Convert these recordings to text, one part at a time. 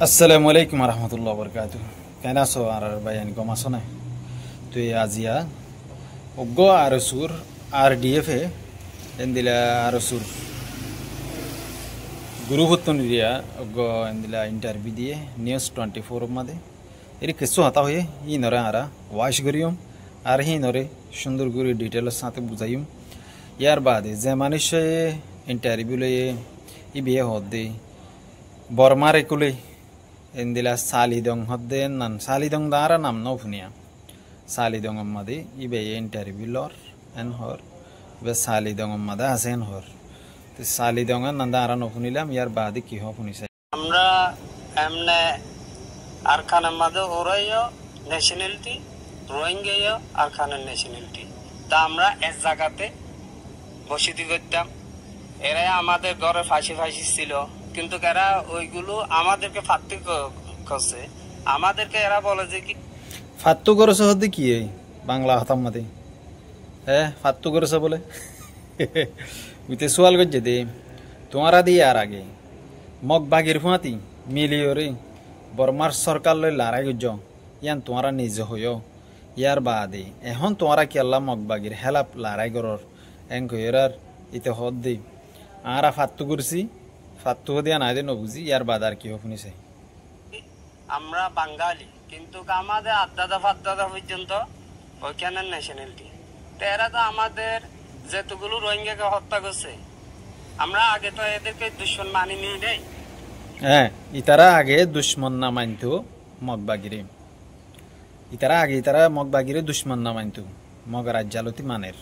আসসালামু আলাইকুম রহমতুল্লাহ বরকাত। কেন আছো আর ভাই আনি কম আছো না? তুই আজিয়া অজ্ঞ আর সুর আর ডিএফ এ এন্দিলা আর সুর গুরুভূত নিরিয়া অজ্ঞ এন্দিলা ইন্টারভিউ দিয়ে নিউজ 24 মাদে এর কিছু হাতা হয়ে ই নরে আরা ওয়াশ করিম আর হি নরে সুন্দর করে ডিটেলস সাথে বুঝাইম। ইয়ার বাদে যে মানুষ ইন্টারভিউ লয়ে ই বিয়ে হদ দে বর্মারে কুলে Endila salidong hodden nan salidong dara nam no punia salidong ammadi ibe interview lor en hor be salidong ammada asen hor te salidong nan dara no punilam yar baadi ki ho punise আমরা এমনে আরখানের মাঝে ওরাইও nationality রোহিঙ্গাইও আরখানের nationality তা আমরা এক জায়গাতে বসতি করতাম। এরাই আমাদের ঘরে ফাঁসি ছিল, কিন্তু এরা ওইগুলো আমাদেরকে ফাত্তু করছে। আমাদেরকে এরা বলে যে কি ফাত্তু করেছে হতে কি বাংলা হতাম মাতে ফাত্তু করেছে বলে উইতে সোয়াল করছে দে তোমারা দিয়ে আর আগে মগ বাগির ফুয়াতি মিলিও রে বর্মার সরকার লই লড়াই গুজ ইয়ান তোমারা নিজ হইও ইয়ার বাদে এখন তোমারা কি আল্লাহ মগ বাগির হেলাপ লড়াই করর এং কইরার ইতে হদ দে আরা ফাত্তু করছি ফাত্তু দিয়া নাই দে নবুঝি ইয়ার বাদ আর কি শুনিছে। আমরা বাঙালি, কিন্তু আমাদের আদাদা ফাদাদা পর্যন্ত ওইখানের ন্যাশনালিটি। তো এরা তো আমাদের যেতগুলো রোহিঙ্গাকে হত্যা করছে, আমরা আগে তো এদেরকে দুশ্মন মানি নিয়ে নেই। হ্যাঁ, ইতারা আগে দুশ্মন না মানতো মগবাগিরে, ইতারা মগবাগিরে দুশ্মন না মানতো মগ রাজ্যালতি মানের।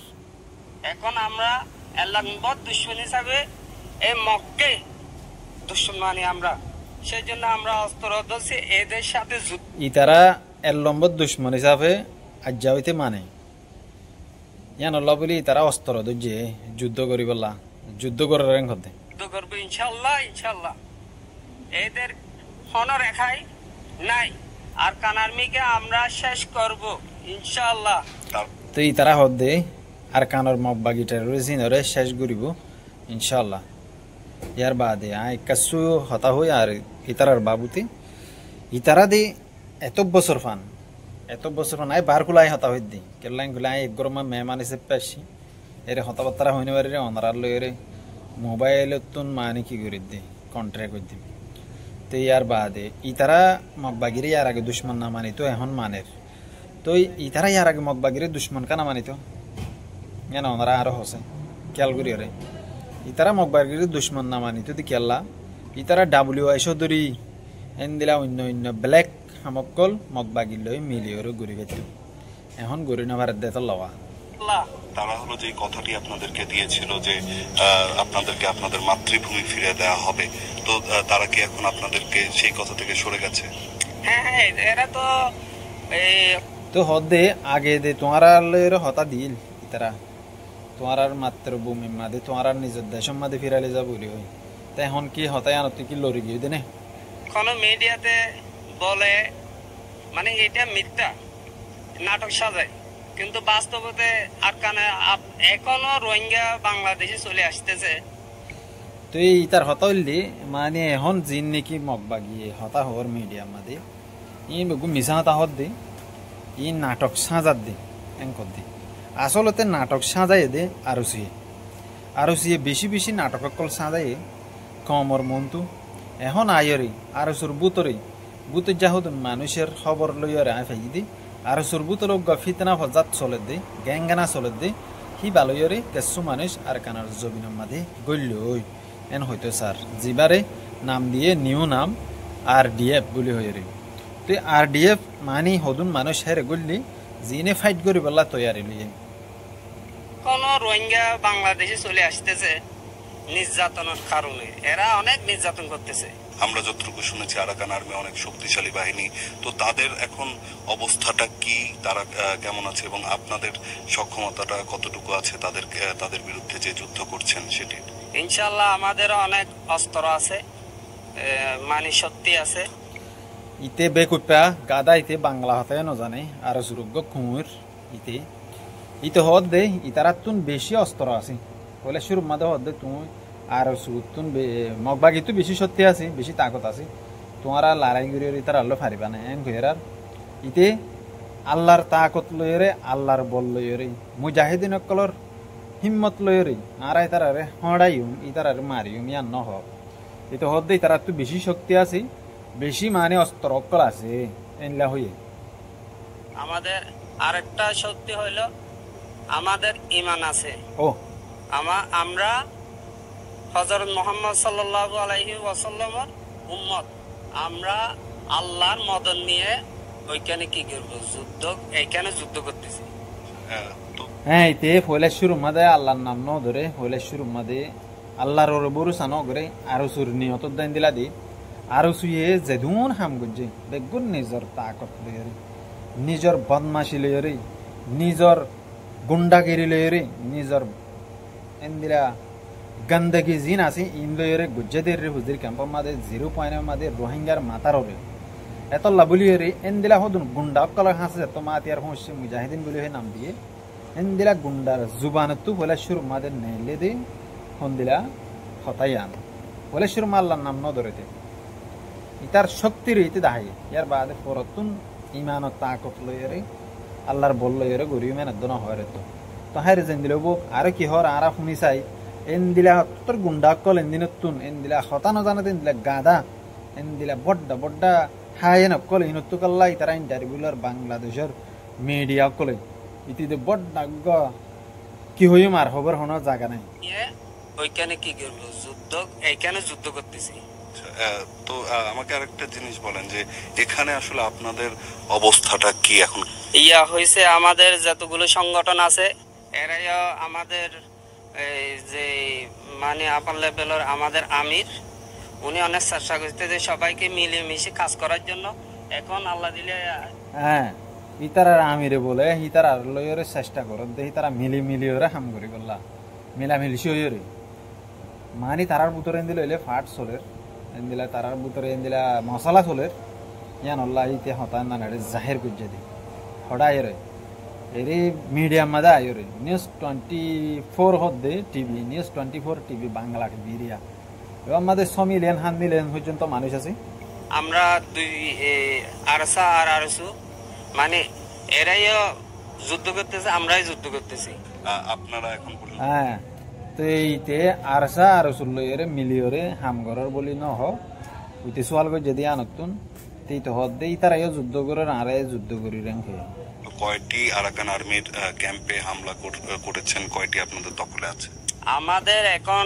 এখন আমরা এলাকার দুশ্মন হিসাবে এই মগকে দুশ্মন মানি আমরা, সেই জন্য আমরা অস্ত্র ধরছি এদের সাথে। ইতারা এলম্বর দুশ্মন হিসাবে আজ্জা হইতে মানে ইয়ান আল্লাহ বলি তারা অস্ত্র ধরছে যুদ্ধ করিবলা যুদ্ধ করার হতে যুদ্ধ করবো ইনশাল্লাহ ইনশাল্লাহ। এদের রেখাই নাই আর কানারমিকে আমরা শেষ করব ইনশাল্লাহ। তো ইতারা হদে আর কানর মগবাগি টেরোরিজমরে শেষ করিব ইনশাল্লাহ। ইয়ার বাদে আই কাসু হতা হই আর ইতারার বাবুতে ইতারা দে এত বছর ফান আই বার কুলাই হতা হই দি কেলাইন গুলাই এক গরমা মেহমান হিসেবে পেছি এরে হতাবার্তা হইনে বাড়ি রে অনারার লইরে মোবাইল তুন মানে কি করে দি কন্ট্রাক্ট করে দিবি। তো ইয়ার বাদে ইতারা মগবাগিরে ইয়ার আগে দুশ্মন না মানিত এখন মানের। তো ইতারা ইয়ার আগে মগবাগিরে দুশ্মন কানা মানিত কেন ওনারা আরো হসে খেয়াল করি রে ইতারা মগবাগিরে দুশ্মন না মানিত দি কেল্লা ইতারা WIS ধরি এন দিলা অন্য ব্ল্যাক সামকল মগবাগির লই মিলিয়রে ঘুরি গেত এখন ঘুরি নেবার দেত লওয়া। তারা হলো যে কথাটি আপনাদেরকে দিয়েছিল যে আপনাদেরকে আপনাদের মাতৃভূমি ফিরে দেওয়া হবে, তো তারা কি এখন আপনাদেরকে সেই কথা থেকে সরে গেছে? হ্যাঁ, এরা তো হদে আগে দে তোমারা লইরে হতা দিল ইতারা তোমার মাতৃভূমি মাদে তোমার নিজের দেশের মাদে ফিরালে যাব বলি হই। তা এখন কি হতায় আনতে কি লড়ি গিয়ে দেনে কোন মিডিয়াতে বলে মানে এটা মিথ্যা নাটক সাজায়, কিন্তু বাস্তবতে আর কানে এখনো রোহিঙ্গা বাংলাদেশে চলে আসতেছে। তুই ইতার হতা হইলি মানে এখন জিন নাকি মগবাগিয়ে হতা হওয়ার মিডিয়া মাদে ই মিশা হতা হত দে ই নাটক সাজাত দে এঙ্কর দে আসলতে নাটক সাজাই দে আরো সিয়ে বেশি নাটক কল সাজাই কমর মন্তু এখন আয়রে আরো সুর বুতর যাহত মানুষের খবর লইয়ারে আয় ফাই দি আরো সুর বুতর ফিতনা ফজাত চলে দে গ্যাঙ্গানা চলে দে হি বালইরে কেসু মানুষ আর কানার জবিনের মাঝে গইল এন হয়তো স্যার জিবারে নাম দিয়ে নিউ নাম RDF বলি হইরে। তুই RDF মানি হদুন মানুষ হেরে গইলি জিনে ফাইট করি বলা তৈয়ারি লইয়ে কোন রোহিঙ্গা বাংলাদেশে চলে আসতেছে নির্যাতনের কারণে, এরা অনেক নির্যাতন করতেছে। আমরা যতটুকু শুনেছি আরাকান আর্মি অনেক শক্তিশালী বাহিনী, তো তাদের এখন অবস্থাটা কি, তারা কেমন আছে এবং আপনাদের সক্ষমতাটা কতটুকু আছে তাদের বিরুদ্ধে যে যুদ্ধ করছেন সেটি? ইনশাল্লাহ আমাদের অনেক অস্ত্র আছে, মানে শক্তি আছে। ইতে বেকুপা গাদা ইতে বাংলা হতায় ন জানে আর সুরগ্য কুমুর ইতে হদ দে ইতারা তুন বেশি অস্ত্র আছে বলে শুরু মাদে হদ দে তুমি আর সুতুন মগবাগি তো বেশি সত্যি আছে বেশি তাকত আছে তোমারা লড়াই করি ইতার আল্লো ফারিবা না এন কইরার ইতে আল্লাহর তাকত লইরে আল্লাহর বল লইরে মুজাহিদিন কলর হিম্মত লইরে আরাই তারারে হড়াইম ইতারারে মারিম ইয়ান ন হোক এটা হদ্দে তারা তো বেশি শক্তি আছে বেশি মানে অস্ত্র অকল আছে এনলা হইয়ে আমাদের আরেকটা শক্তি হইল আমাদের ঈমান আছে। ও আমরা হযরত মুহাম্মদ সাল্লাল্লাহু আলাইহি ওয়াসাল্লামের উম্মত, আমরা আল্লাহর মদদ নিয়ে ওইখানে কি করব, এইখানে যুদ্ধ করতেছি। হ্যাঁ ইতে পয়লা শুরু মাদে আল্লাহর নাম ন ধরে পয়লা শুরু মাদে আল্লাহর বরুসা ন করে আরো সুর নিয়ত দান দিলা দি আরো সুয়ে যেদুন হাম গজে বেগুন নিজর তাকত লইরে নিজর বদমাশি লইরে নিজর গুন্ডাগিরি লইরে নিজর এন্দিরা গন্দগি জিন আছে ইন লইরে গুজ্জেদের হুজুর ক্যাম্প মাদে 0 পয়েন্ট মাদে রোহিঙ্গার মাতার রে এত লাবুলিরে এন্দিলা হদুন গুন্ডা কল হাসে তো মাতিয়ার হোসে মুজাহিদিন বলি নাম দিয়ে এন্দিলা গুন্ডার জুবান তু বলে শুরু মাদে নেলে দে হন্দিলা হতায়ান বলে শুরু আল্লাহর নাম ন ধরেতে ইতার শক্তি রইতে দাহাই ইয়ার বাদে পরতুন ইমান ও তাকত লইরে আল্লাহর বল লইরে গরিব মেন দন হরে তো হারে যেন দিল বক আর কি হর আরা শুনি চাই এন্দিলা তোর গুন্ডা কল এন্দিনতুন এন্দিলা হতা ন জানাতে এন্দিলা গাদা এন্দিলা বড্ডা বড্ডা হায়েন কল ইনতু কল্লা ইতারা ইন্টারভিউলার বাংলাদেশের মিডিয়া কলে ইতিতে বড্ডা গ কি হইম আর খবর হনো জায়গা নাই ওইখানে কি করব, এইখানে যুদ্ধ করতেছি। তো আমাকে আরেকটা জিনিস বলেন যে এখানে আসলে আপনাদের অবস্থাটা কি এখন? ইয়া হইছে আমাদের যতগুলো সংগঠন আছে এরাই আমাদের যে মানে আপার লেভেলের আমাদের আমির, উনি অনেক চেষ্টা করতে যে সবাইকে মিলেমিশে কাজ করার জন্য। এখন আল্লাহ দিলে হ্যাঁ ইতারা আমিরে বলে ইতারা লইরে চেষ্টা করত দে ইতারা মিলি ওরে হাম করি গল্লা মিলামিলিশি হইরে মানি তারার ভিতরে এন্দিল হইলে ফাট চলের এন্দিলা তারার ভিতরে এন্দিলা মশলা চলের ইয়ান আল্লাহ ইতে হতান না রে জাহির করছে দি হড়াইরে এরে মিডিয়াম মাদা আইরে নিউজ 24 হদে টিভি নিউজ 24 টিভি বাংলা বিরিয়া আমাদের 6 মিলিয়ন 7 মিলিয়ন পর্যন্ত মানুষ আছে। আমরা দুই আরসা আর আরসু মানে এরাইও যুদ্ধ করতেছে, আমরাই যুদ্ধ করতেছি। আপনারা এখন হ্যাঁ তো এইতে আরসা আরসুল লইরে মিলিয়রে হামগরর বলি ন হ উইতে সোয়াল গো যদি আনতুন তেই তো হদে ইতারাইও যুদ্ধ করে আরে যুদ্ধ করি রেঙ্কে। কয়টি আরাকান আর্মির ক্যাম্পে হামলা করেছেন, কয়টি আপনাদের দখলে আছে? আমাদের এখন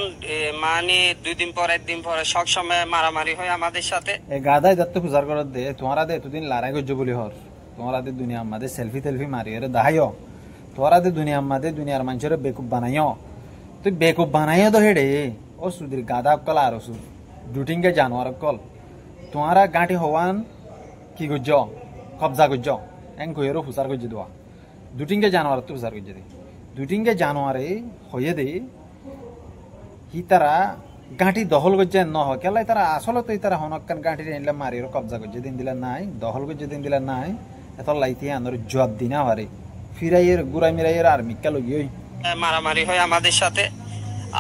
মানে 2 দিন পর 1 দিন পরে সব সময় মারামারি হয় আমাদের সাথে। এ গাদাই দত্ত গুজার করে দে তোমারা দে এতদিন লড়াই করছো বলি হর তোমারা দে দুনিয়া আমাদের সেলফি টেলফি মারিয়ে দাহাইও তোরা দে দুনিয়া আমাদের দুনিয়ার মানুষের বেকুব বানাইও তুই বেকুব বানাইও তো হেডে ও সুদির গাদা কল আর সুদ দুটিংকে জানোয়ার কল তোমারা গাঁটি হওয়ান কি করছ কবজা করছ এং কইরো হুসার করছে দোয়া দুটিংকে জানোয়ার তো হুসার করছে দে দুটিংকে জানোয়ারে হয়ে দে হি তারা গাঁটি দখল করছে ন কেলাই তারা আসলে তো তারা হনকান গাঁটি এনলে মারির কবজা করছে দিন দিলা নাই দখল করছে দিন দিলা নাই এত লাইতে আনর জবাব দিনা হারে ফিরাইয়ের গুড়াই মিরাইয়ের আর মিক্কা লগিই মারামারি হয় আমাদের সাথে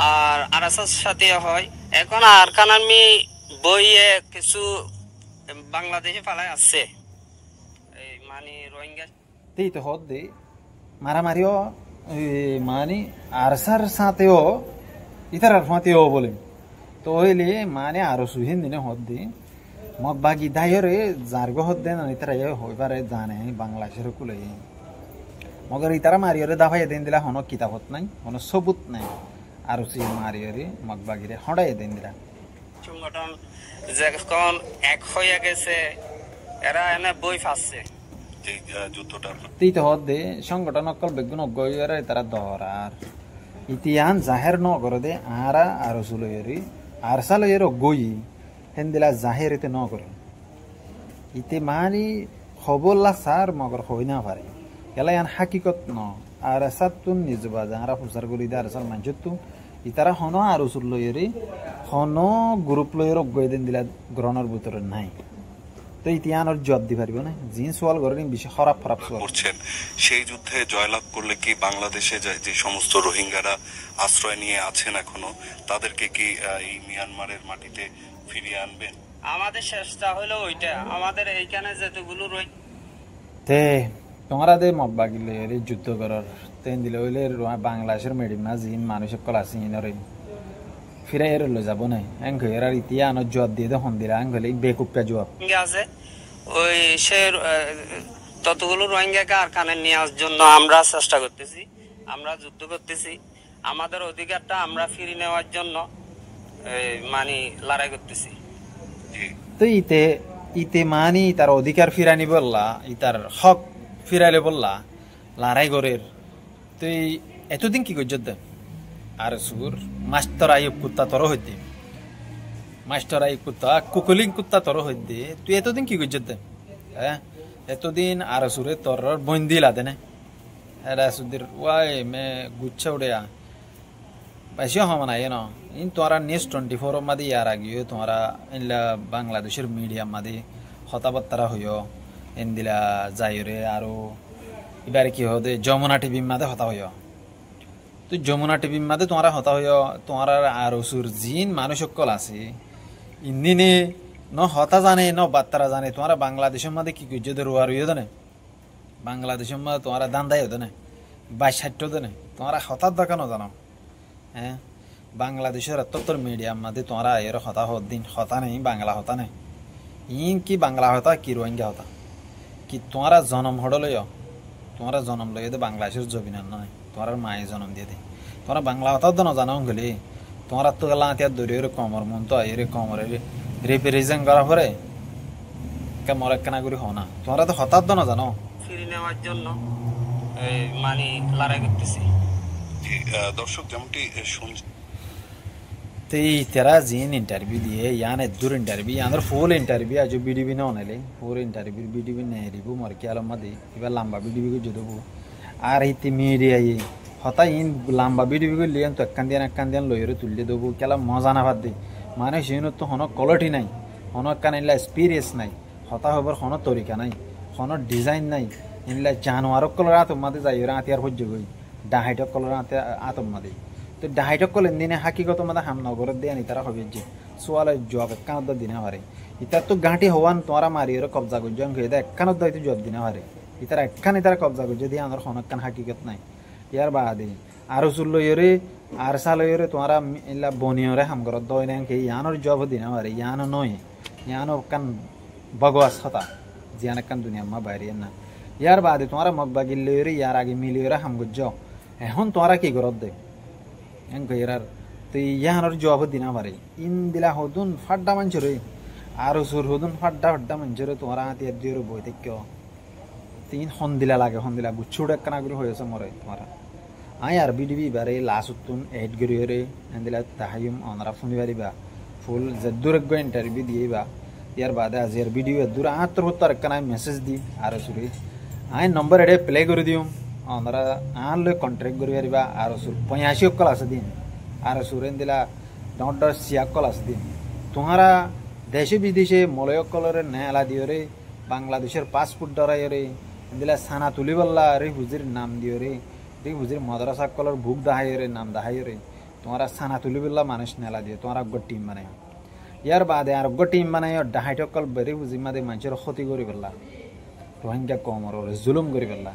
আর আরএসএস সাথে হয়। এখন আরাকান আর্মি বইয়ে কিছু বাংলাদেশে পালাই আছে এই মানে রোহিঙ্গা তেই তো হদ দে মারামারিও মানে আরসার সাথেও ইতারার ফাঁতেও বলে তো হইলে মানে আরো সুহিন দিনে হদ দে মগ বাগি দায়রে জার্গ হদ দেন ইতারা হইবারে জানে বাংলাদেশের কুলে মগর ইতারা মারিয়রে দাফাই দেন দিলা হন কিতাবত নাই হন সবুত নাই আরো সি মারিয়রে মগ বাগিরে হড়াই দেন দিলা সংগঠন যখন এক হয়ে গেছে এরা এনে বই ফাসছে এই যুদ্ধটা তেই তো হদ দে সংগঠন অকল বেগুন গইরে তারা দরার ইতিহান জাহের ন করে দে আরা আর সুলয়েরি আরসা লয়ের গই হেন্দিলা জাহেরিতে ন করে ইতে মানি খবরলা সার মগর হই না পারে এলা ইয়ান হাকিকত ন আর সাতুন নিজবা যারা ফুসার করি দে আরসাল মানজতু ইতারা হন আর সুল লয়েরি হন গ্রুপ লয়ের গই দেন দিলা গ্রহণের ভিতরে নাই তো ইতিহানের জবাব দি পারিব না জিন সোয়াল করেন বেশি খারাপ সোয়াল করছেন। সেই যুদ্ধে জয়লাভ করলে কি বাংলাদেশে যে সমস্ত রোহিঙ্গারা আশ্রয় নিয়ে আছেন এখনো তাদেরকে কি এই মিয়ানমারের মাটিতে ফিরিয়ে আনবেন? আমাদের চেষ্টা হলো ওইটা, আমাদের এইখানে যেতগুলো তে তোমরা দে মব্বা গিলে এর যুদ্ধ করার তেন দিলে হইলে বাংলাদেশের মেডিমা জিন মানুষের কল আছে ইনরে ফিরে এর লো যাব না এং এর আর ইতিয়া আনো জব দিয়ে দে হন দিলা এং হলে বেকুপটা জব আছে, ওই সে ততগুলো রোহিঙ্গাকে আরকানে নেওয়ার জন্য আমরা চেষ্টা করতেছি, আমরা যুদ্ধ করতেছি, আমাদের অধিকারটা আমরা ফিরে নেওয়ার জন্য মানে লড়াই করতেছি। তো ইতে ইতে মানি তার অধিকার ফিরানি বললা ইতার হক ফিরাইলে বললা লড়াই করের তুই এতদিন কি করছ আর সুর মাস্টার আইব কুত্তা তোর হইতে মাস্টার আইব কুত্তা কুকুলিং কুত্তা তোর হইতে তুই এতদিন কি করছ হ্যাঁ এতদিন আর সুরে তোর বন্দি লাদে না এরা সুদের ওয়াই মে গুচ্ছা উড়ে বেশি হমানা না ইন তোরা নিউজ 24 মাদি ইয়ার আগিয়ে তোরা ইনলা বাংলাদেশের মিডিয়া মাদি হতাবার্তা হইও ইন্দিলা যাইরে আরো এবারে কি হদে যমুনা টিভি মাদে হতা হইও তুই যমুনা টিভি মাদে তোরা হতা হইও তোরা আর সুর জিন মানুষ সকল আছে ইন্দিনে ন হতা জানে ন বাত্তারা জানে তোরা বাংলাদেশের মাদে কি করছে রোয়া রইও দেনে বাংলাদেশের মাদে তোরা দান্দাই হতো না 22-60 দেনে তোরা হতার দেখানো জানো হ্যাঁ বাংলাদেশের এতর মিডিয়া মাদে তোরা এর হতা দিন হতা নেই বাংলা হতা নেই ইন কি বাংলা হতা কি রোহিঙ্গা হতা কি তোরা জন্ম হড়লয় তোরা জন্ম লই দে বাংলাদেশের জবিন নয় তোর মায়ে জন্ম দিয়ে দে তোরা বাংলা হতা তো না জানো গেলে তোরা তো গেলা আতিয়া দরিয়ের কমর মন তো এর কমরে রিপ্রেজেন্ট করা পরে কে মরে কেনা করি হও না তোরা তো হতার তো না জানো ফিরে নেওয়ার জন্য মানে লড়াই করতেছি। দর্শক যেমনটি শুনছি तेरा जीन इंटरव्यू दिए यान दूर इंटरव्यू यान फुल इंटरव्यू आज बीडीबी ना होने फुल इंटरव्यू बीडीबी नहीं रिबू मर के आलम मदे इबा लंबा बीडीबी को जदबू आर हित मीडिया ये होता इन लंबा बीडीबी को लियन तो कंदियान लोयरे तुल्ले दबू केला मजा ना बात दे माने शेनो तो होनो क्वालिटी नहीं होनो कानेला एक्सपीरियंस नहीं होता होबर होनो तरीका नहीं होनो डिजाइन नहीं इनला जानवर कलर आतो मदे जायरा आतियार हो जगई डाहाइट कलर आतो मदे तो डाहाइट कल दिने हाकिगत मत हाम नगर दिया तारा हबे जे सोआल जब एकानद दिना हारे इतार तो गांठी हवान तोरा मारी कब्जा कर जंग हेदा एकानद तो जब दिना हारे इतार एकान इतार कब्जा कर जे आंदर खनकान हाकिगत নাই यार बादे आरो सुल्लो यरे आरसा लयरे तोरा इला बनियरे हाम कर दयना के यानर जब दिना हारे यान नय यानो कान बगवास हता जियान कान दुनिया मा बाहरी ना यार बादे तोरा मगबागिल लयरे यार आगे मिलियरे हाम गज्जो এখন तोरा की करत दे এং গয়রার তো ইয়ানোর জব দিনা পারে ইন দিলা হদুন ফাড্ডা মানছরে আর সুর হদুন ফাড্ডা মানছরে তোরা হাতে দির বই দেখিও তিন হন দিলা লাগে হন দিলা গুছুড়ে কানা গুলো হয়েছে মরে তোরা আই আর বিডিবি বারে লাসুতুন এড গরিয়রে এন্দিলা তাহায়ুম অনরা ফুনি বারিবা ফুল জদুর গো ইন্টারভিউ দিয়েবা ইয়ার বাদে আজের ভিডিও দূর 78 কানা মেসেজ দি আর সুরে আই নম্বর এডে প্লে করে দিও আমরা আনলে কন্ট্রাক্ট করি পারিবা আর সুর 85 অকল আছে দিন আর সুরেন দিলা ডট সিয়াকল আছে দিন তোমরা দেশে বিদেশে মলয় কলরে নেলা দিওরে বাংলাদেশের পাসপোর্ট ডরাইরে দিলা সানা তুলিবল্লা রে হুজির নাম দিওরে রে হুজির মাদ্রাসা কলর ভুক দাহাইরে নাম দাহাইরে তোমরা সানা তুলিবল্লা মানুষ নেলা দিও তোমরা গো টিম বানায় ইয়ার বাদে আর গো টিম বানায় ডাহাইট কল বেরি হুজি মাদে মানুষের ক্ষতি করি বললা রোহিঙ্গা কমর জুলুম করি বললা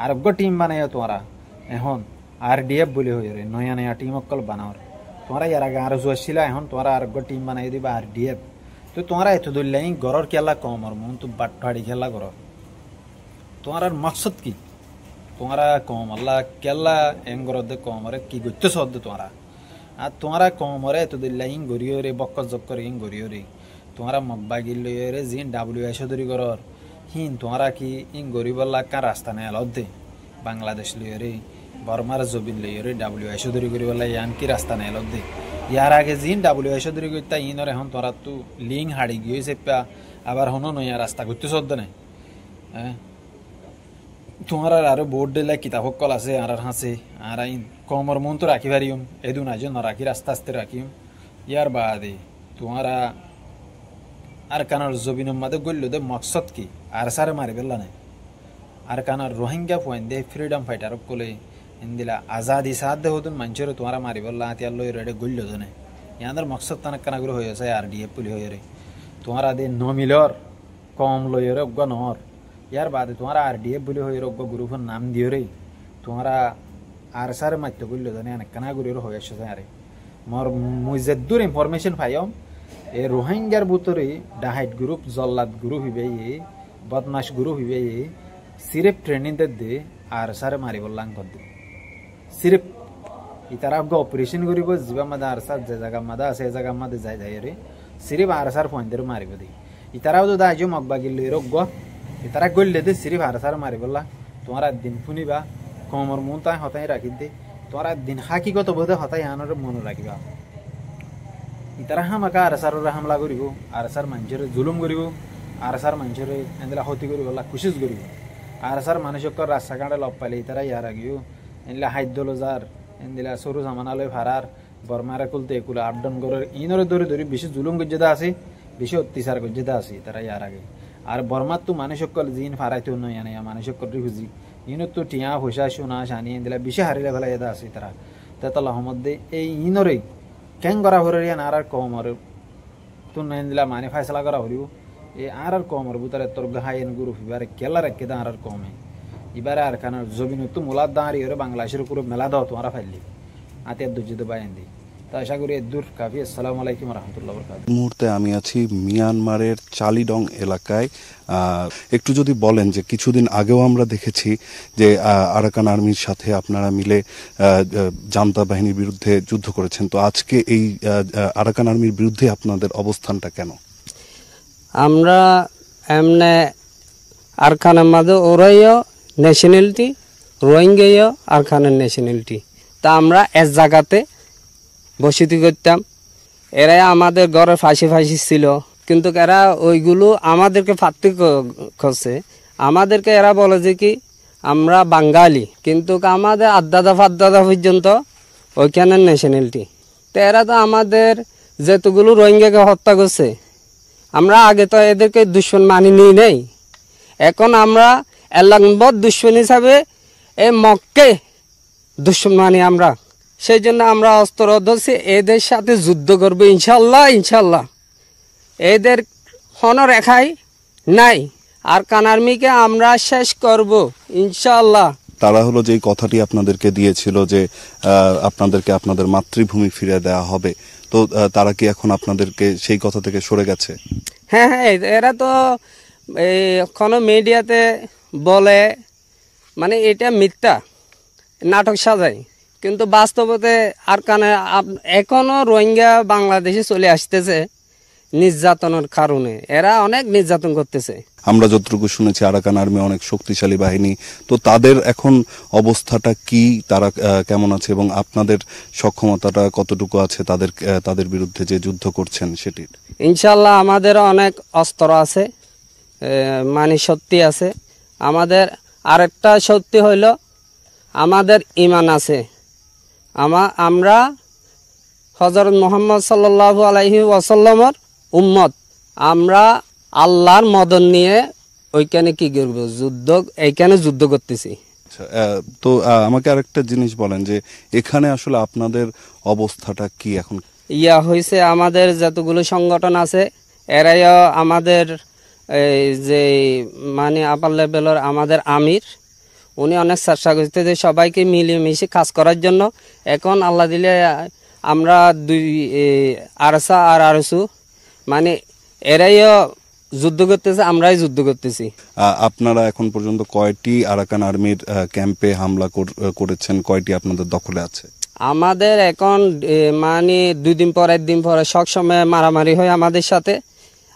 আর গো টিম বানায় তোমরা এখন আরডিএফ বলে হয়ে রে নয়া নয়া টিম অকল বানাও তোমরা ইয়ার আগে আর জুয়াছিলা এখন তোমরা আর গো টিম বানাই দিবা আরডিএফ তো তোমরা এত দইলাই গরর কেলা কমর মন তো বাট্টাড়ি খেলা করো তোমার মকসদ কি তোমরা কম আল্লাহ কেলা এঙ্গর দে কমরে কি গত্য সদ তোমরা আর তোমরা কমরে এত দইলাই গরিও রে বক্ক জক্কর ইং গরিও রে তোমরা মগবাগিল রে জিন ডব্লিউএস ধরি করর হিন তোমরা কি ইং গরিবল্লা কা রাস্তা নে আলদে বাংলাদেশ লিয়ে রে বর্মার জবিন লিয়ে রে ডব্লিউএস ধরি গরিবল্লা ইয়ান কি রাস্তা নে আলদে ইয়ার আগে জিন ডব্লিউএস ধরি গইতা ইনরে এখন তোরা তু লিং হাড়ি গিয়েছে পা আবার হনো নয়া রাস্তা গত্য সদ নে হ্যাঁ তোমার আরো বোর্ড দিলে কিতাব কল আছে আর হাসে আর আইন কমর মন তো রাখি পারিম এদু না যে রাখি রাস্তা আস্তে রাখিম ইয়ার বাদে তোমারা আর কানার জবিনের মাঝে গল্ল দে মকসদ কি আর সারে মারি বেলা নাই আর কানার Rohingya point the freedom fighter কলে ইন্দিলা আজাদি সাথ দে হতুন মানুষের তোমারা মারি বেলা হাতিয়ার লই রেডে গল্ল দনে ইয়াদের মকসদ তানা কানাগুলো হয়ে আছে আর ডিএফ পুলি হয়ে রে তোমারা দে নমিলর কম লইয়ের অজ্ঞ নহর ইয়ার বাদে তোমারা RDF বলে হয়ে অজ্ঞ গ্রুপের নাম দিও রে তোমরা আর সার মাত্য করলে জানি অনেকখানা গুরির হয়ে আসছে আরে মোর মুই যেদূর ইনফরমেশন পাইম এই রোহিঙ্গার ভিতরে ডাহাইট গ্রুপ জল্লাদ গ্রুপ হইবে বদমাস গ্রুপ হইবে সিরেপ ট্রেনিং দে আর সারে মারি বললাম কর দে সিরেপ ইতারা অপারেশন করিব যা মাদা আর সার যে জায়গা মাদা আছে এই জায়গা মাদে যাই যাই রে সিরেপ আর সার পয়েন্টের মারিব দে ইতারাও তো দাইজ মগবাগিল রোগ ইতারা গললে দে সিরেপ আর সার মারি বললা তোমার দিন শুনিবা কমর মন তাই হতাই রাখি দে তোমার দিন হাকিগত বোধে হতাই আনার মনে রাখিবা ইতারা হামাকা আর সারের হামলা করিব আর সার মানুষের জুলুম করিব আর সার মানুষের এনলা ক্ষতি করিব খুশিস করিব আর সার মানুষক রাস্তা কাঁড়ে লব পাইলে ইতারা ইয়ার আগিও এনলা হাইদ্য লজার এনদিলা সরু সামানালয় ভাড়ার বর্মারে কুলতে একুলা আপডাউন করে ইনরে ধরে ধরে বেশি জুলুম গজ্জেদা আছে বেশি অত্যাচার গজ্জেদা আছে তারা ইয়ার আগে আর বর্মার তো মানুষকল জিন ফারাইতে নয় আনে মানুষকল রিহুজি ইনত তো টিয়া পয়সা সোনা শানি এনদিলা বেশি হারিলে ফেলা এদা আছে তারা তেতলা মধ্যে এই ইনরে কেন করা হরে আর কমর তো এনদিলা মানে ফাইসলা করা হরিব এই আর কমর বুতারে তোর গাহাইন গুরু ফিবারে কেলা রেখে দা আর কমে এবারে আর কারণ জমিন তো মোলাদ দাঁড়িয়ে ওরে বাংলাদেশের উপরে মেলা দাও তোমরা ফাইলি আতে দুর্যিত বাইন দি তা আশা করি দূর কাফি। আসসালামু আলাইকুম রহমতুল্লাহ বরকাতুহু। মুহূর্তে আমি আছি মিয়ানমারের চালিডং এলাকায়। একটু যদি বলেন যে কিছুদিন আগেও আমরা দেখেছি যে আরাকান আর্মির সাথে আপনারা মিলে জান্তা বাহিনীর বিরুদ্ধে যুদ্ধ করেছেন, তো আজকে এই আরাকান আর্মির বিরুদ্ধে আপনাদের অবস্থানটা কেন? আমরা এমনে আরকানের মাঝে ওরাইও ন্যাশনালিটি রোহিঙ্গাইও আরকানের ন্যাশনালিটি তা আমরা এক জায়গাতে বসতি করতাম। এরাই আমাদের ঘরে ফাঁসি ছিল, কিন্তু এরা ওইগুলো আমাদেরকে ফাঁকতে করছে। আমাদেরকে এরা বলে যে কি আমরা বাঙালি, কিন্তু আমাদের আদাদা ফাদাদা পর্যন্ত ওইখানের ন্যাশনালিটি। তো এরা তো আমাদের যেতগুলো রোহিঙ্গাকে হত্যা করছে, আমরা আগে তো এদেরকে দুশ্মন মানি নিই নেই, এখন আমরা এলাকাবদ্ধ দুশ্মন হিসাবে এই মক্কে দুশ্মন মানি আমরা। সেই জন্য আমরা অস্ত্র ধরছি, এদের সাথে যুদ্ধ করবো ইনশাল্লাহ। ইনশাল্লাহ এদের কোনো রেখাই নাই, আর কানার্মিকে আমরা শেষ করব ইনশাল্লাহ। তারা হলো যে কথাটি আপনাদেরকে দিয়েছিল যে আপনাদেরকে আপনাদের মাতৃভূমি ফিরে দেওয়া হবে, তো তারা কি এখন আপনাদেরকে সেই কথা থেকে সরে গেছে? হ্যাঁ, এরা তো কোনো মিডিয়াতে বলে, মানে এটা মিথ্যা নাটক সাজায়, কিন্তু বাস্তবতে আর কানে এখনো রোহিঙ্গা বাংলাদেশে চলে আসতেছে নির্যাতনের কারণে। এরা অনেক নির্যাতন করতেছে। আমরা যতটুকু শুনেছি আরাকান আর্মি অনেক শক্তিশালী বাহিনী, তো তাদের এখন অবস্থাটা কি, তারা কেমন আছে এবং আপনাদের সক্ষমতাটা কতটুকু আছে তাদের বিরুদ্ধে যে যুদ্ধ করছেন সেটির? ইনশাল্লাহ আমাদের অনেক অস্ত্র আছে, মানে শক্তি আছে। আমাদের আরেকটা শক্তি হইল আমাদের ঈমান আছে। আমরা হযরত মুহাম্মদ সাল্লাল্লাহু আলাইহি ওয়াসাল্লামের উম্মত। আমরা আল্লাহর মদন নিয়ে ওইখানে কি করব, এইখানে যুদ্ধ করতেছি। তো আমাকে আরেকটা জিনিস বলেন যে এখানে আসলে আপনাদের অবস্থাটা কি এখন? হয়েছে আমাদের যতগুলো সংগঠন আছে এরাইও আমাদের যে মানে আপার লেভেলের আমাদের আমির, উনি অনেক চেষ্টা করতে যে সবাইকে মিলেমিশে কাজ করার জন্য। এখন আল্লাহ দিলে আমরা দুই আরসা আর আরসু, মানে এরাইও যুদ্ধ করতেছে, আমরাই যুদ্ধ করতেছি। আপনারা এখন পর্যন্ত কয়টি আরাকান আর্মির ক্যাম্পে হামলা করেছেন, কয়টি আপনাদের দখলে আছে? আমাদের এখন মানে একদিন পরে সবসময় মারামারি হয় আমাদের সাথে,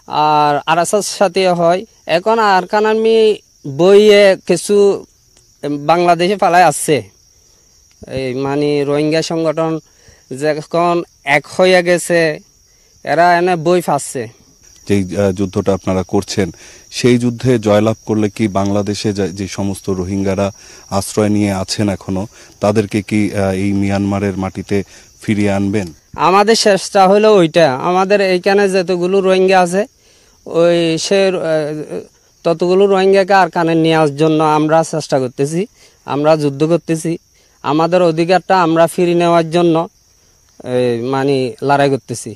আর আরসার সাথে হয়। এখন আরাকান আর্মি বইয়ে কিছু বাংলাদেশে পালায় আসছে, এই মানে রোহিঙ্গা সংগঠন যখন এক হয়ে গেছে, এরা এনে বই ফাঁসছে। যে যুদ্ধটা আপনারা করছেন, সেই যুদ্ধে জয়লাভ করলে কি বাংলাদেশে যে সমস্ত রোহিঙ্গারা আশ্রয় নিয়ে আছেন এখনো, তাদেরকে কি এই মিয়ানমারের মাটিতে ফিরিয়ে আনবেন? আমাদের চেষ্টা হলো ওইটা। আমাদের এইখানে যতগুলো রোহিঙ্গা আছে ওই ততগুলো রোহিঙ্গাকে আর কানে নেওয়ার জন্য আমরা চেষ্টা করতেছি, আমরা যুদ্ধ করতেছি। আমাদের অধিকারটা আমরা ফিরিয়ে নেওয়ার জন্য মানে লড়াই করতেছি।